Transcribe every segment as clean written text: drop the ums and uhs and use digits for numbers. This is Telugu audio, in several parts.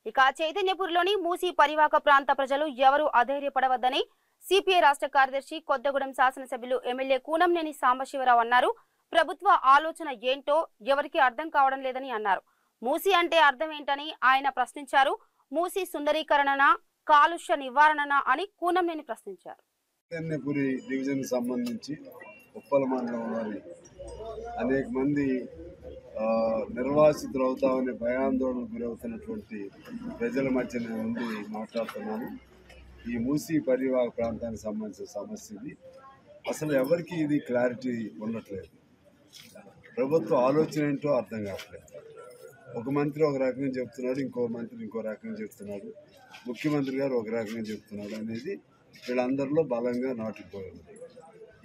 ఇక చైతన్యపూర్లోని మూసీ పరివాహక ప్రాంత ప్రజలు ఎవరూ అధైర్యపడవద్దని సిపిఐ రాష్ట్ర కార్యదర్శి కొత్తగూడెం శాసనసభ్యులు ఎమ్మెల్యే కూనంనేని సాంబశివరావు అన్నారు. ప్రభుత్వ ఆలోచన ఏంటో ఎవరికీ అర్థం కావడం లేదని అన్నారు. మూసీ అంటే అర్థం ఏంటని ఆయన ప్రశ్నించారు. మూసీ సుందరీకరణనా, కాలుష్య నివారణనా అని కూనంనేని ప్రశ్నించారు. చైతన్యపురి డివిజన్ సంబంధించి ఉప్పల మండలంలోని అనేక మంది నిర్వాసితులు అవుతామని భయాందోళనకు గురవుతున్నటువంటి ప్రజల మధ్య నుండి మాట్లాడుతున్నాను. ఈ మూసీ పరివాహక ప్రాంతానికి సంబంధించిన సమస్య ఇది. అసలు ఎవరికి ఇది క్లారిటీ ఉండట్లేదు. ప్రభుత్వ ఆలోచన ఏంటో అర్థం కావట్లేదు. ఒక మంత్రి ఒక రకంగా చెప్తున్నాడు, ఇంకో మంత్రి ఇంకో రకంగా చెప్తున్నాడు, ముఖ్యమంత్రి గారు ఒక రకంగా చెప్తున్నాడు అనేది వీళ్ళందరిలో బలంగా నాటుకుపోయింది.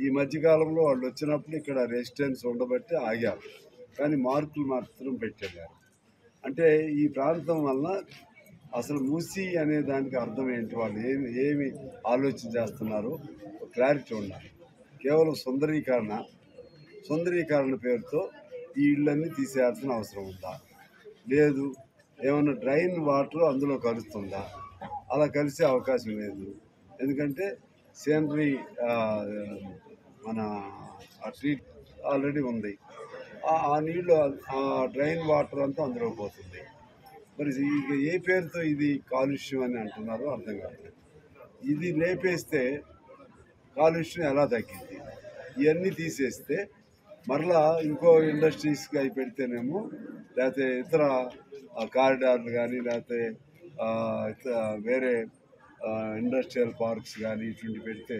ఈ మధ్యకాలంలో వాళ్ళు వచ్చినప్పుడు ఇక్కడ రెసిడెన్స్ ఉండబట్టి ఆగారు, కానీ మార్కులు మాత్రం పెట్టారు. అంటే ఈ ప్రాంతం వలన అసలు మూసీ అనే దానికి అర్థం ఏంటి, వాళ్ళు ఏమి ఆలోచన చేస్తున్నారో క్లారిటీ ఉండాలి. కేవలం సుందరీకరణ పేరుతో ఈ ఇళ్ళన్నీ తీసేయాల్సిన అవసరం ఉందా, లేదు ఏమన్నా డ్రైన్ వాటర్ అందులో కలుస్తుందా? అలా కలిసే అవకాశం లేదు. ఎందుకంటే సీనరీ మన ట్రీట్ ఆల్రెడీ ఉంది. ఆ నీళ్ళు ఆ డ్రైన్ వాటర్ అంతా అందులో పోతుంది. మరి ఇక ఏ పేరుతో ఇది కాలుష్యం అని అంటున్నారో అర్థం కాలేదు. ఇది లేపేస్తే కాలుష్యం ఎలా తగ్గింది? ఇవన్నీ తీసేస్తే మరలా ఇంకో ఇండస్ట్రీస్కి అవి పెడితేనేమో, లేకపోతే ఇతర కారిడార్లు కానీ, లేకపోతే వేరే ఇండస్ట్రియల్ పార్క్స్ కానీ ఇటువంటి పెడితే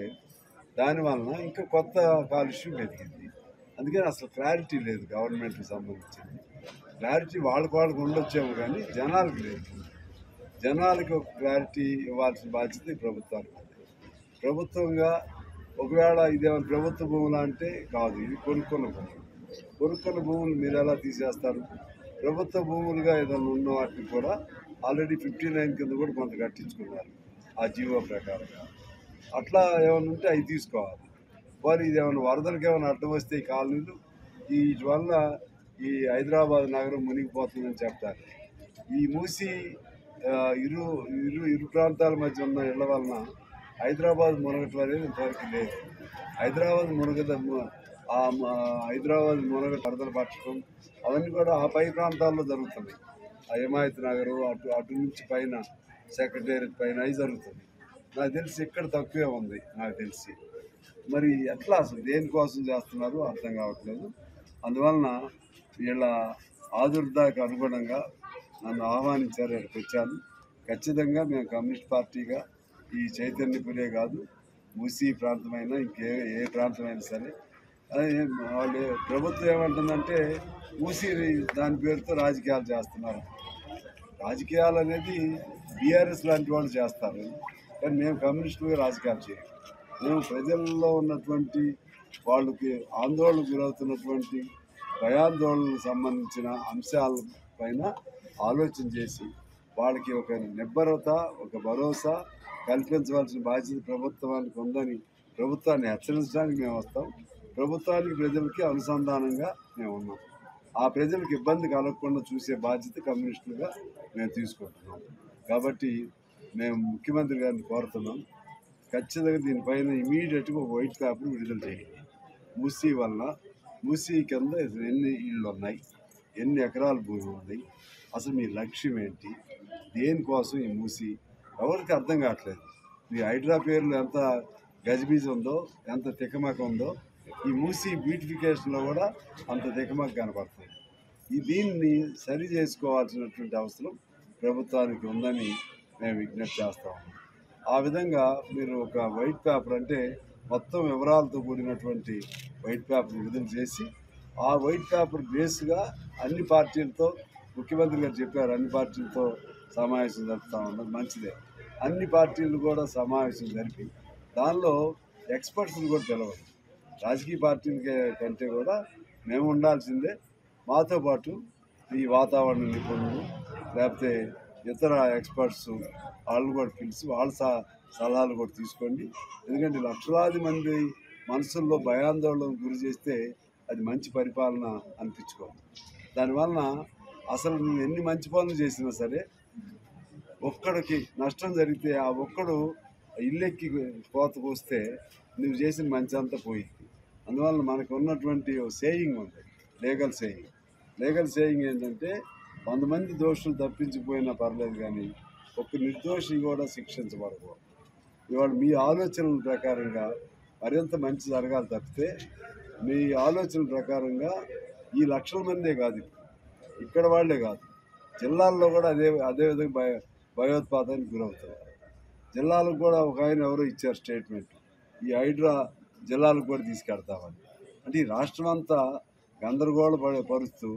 దానివలన ఇంకా కొత్త కాలుష్యం పెరిగింది. అందుకని అసలు క్లారిటీ లేదు గవర్నమెంట్కి సంబంధించింది. క్లారిటీ వాళ్ళకు ఉండొచ్చేమో కానీ జనాలకు లేదు. జనాలకి ఒక క్లారిటీ ఇవ్వాల్సిన బాధ్యత ప్రభుత్వానికి. ప్రభుత్వంగా ఒకవేళ ఇదేమైనా ప్రభుత్వ భూములు అంటే కాదు, ఇది కొనుక్కున్న భూములు మీరు ఎలా తీసేస్తారు? ప్రభుత్వ భూములుగా ఏదైనా ఉన్న వాటిని కూడా ఆల్రెడీ 59 కింద కూడా కొంత కట్టించుకున్నారు ఆ జీవో ప్రకారంగా. అట్లా ఏమైనా ఉంటే అవి తీసుకోవాలి. మరి ఇది ఏమైనా వరదలకు ఏమైనా అడ్డం వస్తే ఈ కాలనీలు వీటి వల్ల ఈ హైదరాబాద్ నగరం మునిగిపోతుందని చెప్తారు. ఈ మూసి ఇరు ప్రాంతాల మధ్య ఉన్న ఇళ్ల వలన హైదరాబాద్ మునగటం అనేది ఇంతవరకు లేదు. హైదరాబాద్ వరదలు పట్టడం అవన్నీ కూడా ఆ పై ప్రాంతాల్లో జరుగుతున్నాయి. ఆ హిమాయత్ నగరు అటు నుంచి పైన సెక్రటేరియట్ పైన అవి జరుగుతుంది. నాకు తెలిసి ఇక్కడ తక్కువే ఉంది నాకు తెలిసి. మరి ఎట్లా అసలు దేనికోసం చేస్తున్నారో అర్థం కావట్లేదు. అందువలన వీళ్ళ ఆదుర్దాకు అనుగుణంగా నన్ను ఆహ్వానించారు, ఇక్కడికి వచ్చాను. ఖచ్చితంగా మేము కమ్యూనిస్ట్ పార్టీగా ఈ చైతన్యపురే కాదు, మూసీ ప్రాంతమైనా ఏ ప్రాంతమైనా సరే వాళ్ళు ప్రభుత్వం ఏమంటుందంటే మూసీ దాని పేరుతో రాజకీయాలు చేస్తున్నారు. రాజకీయాలు అనేది బీఆర్ఎస్ లాంటి వాళ్ళు చేస్తారు, కానీ మేము కమ్యూనిస్టులుగా రాజకీయాలు చేయం. మేము ప్రజల్లో ఉన్నటువంటి వాళ్ళకి ఆందోళనకు గురవుతున్నటువంటి భయాందోళనకు సంబంధించిన అంశాల పైన ఆలోచన చేసి వాళ్ళకి ఒక నిబ్బరత, ఒక భరోసా కల్పించవలసిన బాధ్యత ప్రభుత్వానికి ఉందని ప్రభుత్వాన్ని హెచ్చరించడానికి మేము వస్తాం. ప్రభుత్వానికి ప్రజలకి అనుసంధానంగా మేము ఉన్నాం. ఆ ప్రజలకు ఇబ్బంది కలగకుండా చూసే బాధ్యత కమ్యూనిస్టులుగా మేము తీసుకుంటున్నాం. కాబట్టి మేము ముఖ్యమంత్రి గారిని కోరుతున్నాం, ఖచ్చితంగా దీనిపైన ఇమీడియట్గా ఒక వైట్ పేపర్ విడుదల చేయండి. మూసీ వల్ల మూసీ కింద ఎన్ని ఇళ్ళు ఉన్నాయి, ఎన్ని ఎకరాల భూమి ఉంది, అసలు మీ లక్ష్యం ఏంటి, దేనికోసం ఈ మూసీ ఎవరికి అర్థం కావట్లేదు. మీ హైడ్రా పేర్లు ఎంత గజిబిజి ఉందో, ఎంత తికమక ఉందో, ఈ మూసీ బ్యూటిఫికేషన్లో కూడా అంత తికమక కనపడుతుంది. దీన్ని సరి చేసుకోవాల్సినటువంటి అవసరం ప్రభుత్వానికి ఉందని మేము విజ్ఞప్తి చేస్తాము. ఆ విధంగా మీరు ఒక వైట్ పేపర్ అంటే మొత్తం వివరాలతో కూడినటువంటి వైట్ పేపర్ విడుదల చేసి, ఆ వైట్ పేపర్ బేస్గా అన్ని పార్టీలతో, ముఖ్యమంత్రి గారు చెప్పారు అన్ని పార్టీలతో సమావేశం జరుపుతా ఉన్నది మంచిదే. అన్ని పార్టీలు కూడా సమావేశం జరిపి దానిలో ఎక్స్పర్ట్స్ని కూడా పిలవాలి. రాజకీయ పార్టీల కంటే కూడా మేము ఉండాల్సిందే. మాతో పాటు ఈ వాతావరణ నిపుణులు, లేకపోతే ఇతర ఎక్స్పర్ట్స్ వాళ్ళు కూడా పిలిచి వాళ్ళ సలహాలు కూడా తీసుకోండి. ఎందుకంటే లక్షలాది మంది మనసుల్లో భయాందోళన గురి చేస్తే అది మంచి పరిపాలన అనిపించుకోవాలి. దానివలన అసలు నువ్వు ఎన్ని మంచి పనులు చేసినా సరే ఒక్కడికి నష్టం జరిగితే ఆ ఒక్కడు ఇల్లెక్కి కోతకు వస్తే నువ్వు చేసిన మంచి అంతా పోయింది. అందువల్ల మనకు ఉన్నటువంటి సేయింగ్ ఉంది, లీగల్ సేయింగ్ ఏంటంటే 100 మంది దోషులు తప్పించిపోయినా పర్లేదు కానీ ఒక్క నిర్దోషి కూడా శిక్షించబడకూడదు. ఇవాళ మీ ఆలోచనల ప్రకారంగా మరింత మంచి జరగాలి తప్పితే మీ ఆలోచన ప్రకారంగా ఈ లక్షల మందే కాదు, ఇక్కడ వాళ్ళే కాదు, జిల్లాల్లో కూడా అదే విధంగా భయోత్పాదానికి గురవుతారు. జిల్లాలకు కూడా ఒక ఆయన ఎవరో ఇచ్చారు స్టేట్మెంట్, ఈ హైడ్రా జిల్లాలకు కూడా తీసుకెడతామని. అంటే ఈ రాష్ట్రం అంతా గందరగోళ పరుస్తూ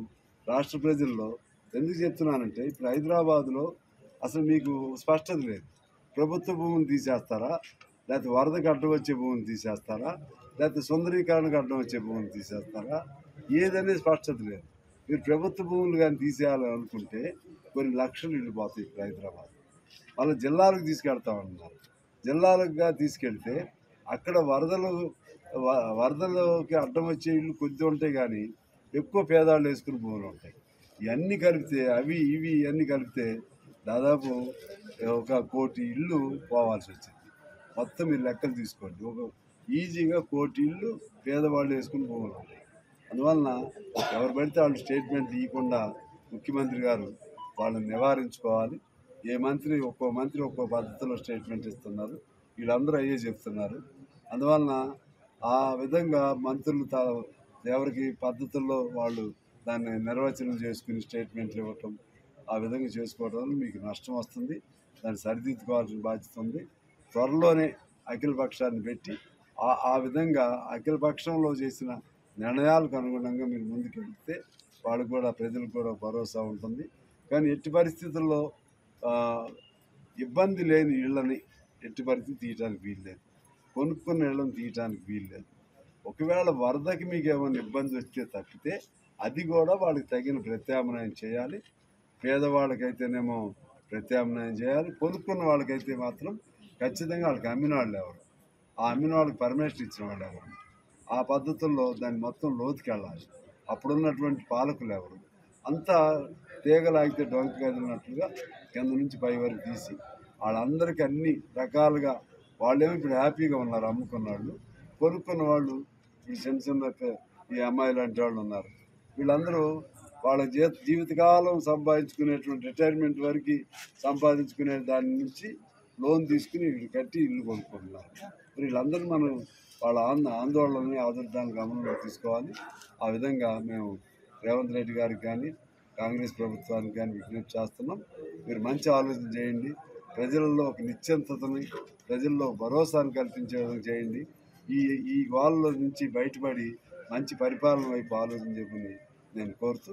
రాష్ట్ర ప్రజల్లో ఎందుకు చెప్తున్నానంటే, ఇప్పుడు హైదరాబాదులో అసలు మీకు స్పష్టత లేదు. ప్రభుత్వ భూమిని తీసేస్తారా, లేకపోతే వరదకు అడ్డం వచ్చే భూమిని తీసేస్తారా, లేకపోతే సుందరీకరణకు అడ్డం వచ్చే భూమిని తీసేస్తారా, ఏదనేది స్పష్టత లేదు. మీరు ప్రభుత్వ భూములు కానీ తీసేయాలని అనుకుంటే కొన్ని లక్షలు ఇళ్ళు పోతాయి ఇప్పుడు హైదరాబాద్. వాళ్ళ జిల్లాలకు తీసుకెళ్తామన్నారు. జిల్లాలుగా తీసుకెళ్తే అక్కడ వరదలకి అడ్డం వచ్చే ఇళ్ళు కొద్ది ఉంటాయి కానీ ఎక్కువ పేదాళ్ళు వేసుకుని భూములు ఉంటాయి. ఇవన్నీ కలిపితే ఇవన్నీ కలిపితే దాదాపు 1 కోటి ఇళ్ళు పోవాల్సి వచ్చింది. మొత్తం మీరు లెక్కలు తీసుకోండి, ఈజీగా 1 కోటి ఇళ్ళు పేదవాళ్ళు వేసుకుని భూములు ఉంటాయి. అందువలన ఎవరు పడితే వాళ్ళు స్టేట్మెంట్లు ఇవ్వకుండా ముఖ్యమంత్రి గారు వాళ్ళని నివారించుకోవాలి. ఒక్కో మంత్రి ఒక్కో పద్ధతిలో స్టేట్మెంట్ ఇస్తున్నారు, వీళ్ళందరూ అయ్యే చెప్తున్నారు. అందువలన ఆ విధంగా మంత్రులు ఎవరికి పద్ధతుల్లో వాళ్ళు దాన్ని నిర్వచనం చేసుకుని స్టేట్మెంట్లు ఇవ్వటం, ఆ విధంగా చేసుకోవడం వల్ల మీకు నష్టం వస్తుంది. దాన్ని సరిదిద్దుకోవాల్సిన బాధ్యత ఉంది. త్వరలోనే అఖిల పక్షాన్ని పెట్టి ఆ విధంగా అఖిల పక్షంలో చేసిన నిర్ణయాలకు అనుగుణంగా మీరు ముందుకెళ్తే వాళ్ళకు కూడా ప్రజలకు కూడా భరోసా ఉంటుంది. కానీ ఎట్టి పరిస్థితుల్లో ఇబ్బంది లేని ఇళ్ళని ఎట్టి పరిస్థితి తీయటానికి వీల్లేదు, కొనుక్కున్న ఇళ్ళని తీయటానికి వీల్లేదు. ఒకవేళ వరదకి మీకు ఏమైనా ఇబ్బంది వస్తే తప్పితే అది కూడా వాళ్ళకి తగిన ప్రత్యామ్నాయం చేయాలి. పేదవాళ్ళకైతేనేమో ప్రత్యామ్నాయం చేయాలి, కొనుక్కున్న వాళ్ళకైతే మాత్రం ఖచ్చితంగా వాళ్ళకి అమ్మిన వాళ్ళు ఎవరు, ఆ అమ్మిన వాళ్ళకి పర్మిషన్ ఇచ్చిన వాళ్ళు ఎవరు, ఆ పద్ధతుల్లో దాన్ని మొత్తం లోతుకెళ్ళాలి. అప్పుడున్నటువంటి పాలకులు ఎవరు, అంతా తీగలాగితే డొంక కదిలినట్లుగా కింద నుంచి పై వరకు తీసి వాళ్ళందరికీ అన్ని రకాలుగా వాళ్ళేమో ఇప్పుడు హ్యాపీగా ఉన్నారు. అమ్ముకున్న వాళ్ళు, కొనుక్కున్న వాళ్ళు ఈ చిన్న ఈ అమ్మాయి లాంటి వాళ్ళు ఉన్నారు. వీళ్ళందరూ వాళ్ళ జీవితకాలం సంపాదించుకునేటువంటి రిటైర్మెంట్ వరకు సంపాదించుకునే దాని నుంచి లోన్ తీసుకుని వీళ్ళు కట్టి ఇల్లు కొనుక్కుంటున్నారు. వీళ్ళందరూ మనం వాళ్ళ ఆందోళనని ఆదుర్దాన్ని గమనంలో తీసుకోవాలి. ఆ విధంగా మేము రేవంత్ రెడ్డి గారికి కానీ కాంగ్రెస్ ప్రభుత్వానికి కానీ విజ్ఞప్తి చేస్తున్నాం. మీరు మంచి ఆలోచన చేయండి, ప్రజల్లో ఒక నిశ్చింతతని, ప్రజల్లో భరోసాను కల్పించే విధంగా చేయండి. ఈ గోళ్ళ నుంచి బయటపడి మంచి పరిపాలన వైపు ఆలోచన చెప్పని నేను కోరుతూ